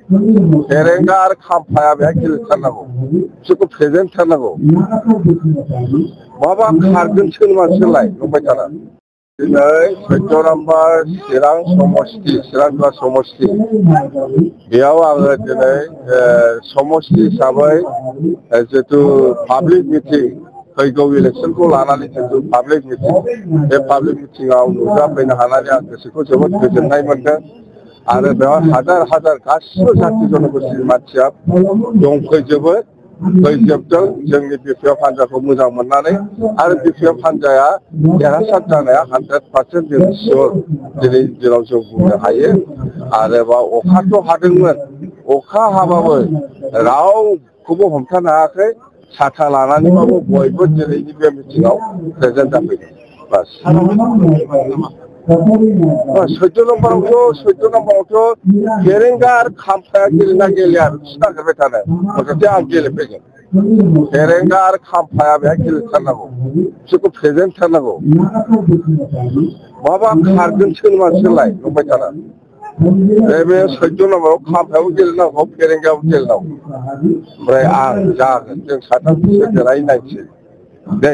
फेरेंगा आरो खाम्फाया बेहाय गेलेथारनांगौ बिसोरखौ फेजेनथारनांगौ माबा खारगोनसो मानसिलाय नंबाय थाना दिनै 14 नम्बर चिरां समष्टि चिरां समष्टि बेयाव आङो दिनै समष्टि हिसाबै जितु पाब्लिक मिटिं फैगौ इलेक्सनखौ लानानै जितु पाब्लिक मिटिं बे पाब्लिक मिटिंआव नुजाफैनो हानानै आं गोसोखौ जोबोद गोजोननाय मोनदों आरो बेवहाय हाजार हाजार गासिबो जाथि जनगोष्ठीनि मानसिया दंफैजोबो फैजोबदों जोंनि बिपिएफ हान्जाखौ मोजां मोननानै आरो बिपिएफ हान्जाया देरहासार जानाया 100% जों सियर दिनै दिनाव जों बुंनो हायो आरो बा अखाथ' हादोंमोन अखा हाबाबो रावखौबो हमथानो हायाखै साथा लानानैबाबो बयबो दिनैनि बे मिटिंआव प्रेजेन्ट जाफैदों बास 14 नम्बरावथ' फेरेंगा आरो खाम्फाया गेलेना गेलेया बिसो नागिरबाय थानो हथथे आं गेलेफैगोन फेरेंगा आरो खाम्फाया बेहाय गेलेथारनांगौ बिसोरखौ फेजेनथारनांगौ माबा खारगोनसो मानसिलाय नंबाय थाना बे 14 नम्बराव खाम्फायाबो गेलेनांगौ फेरेंगायाबो गेलेनांगौ ओमफ्राय आं जागोन जों साथाम देरहायै नायनोसै दे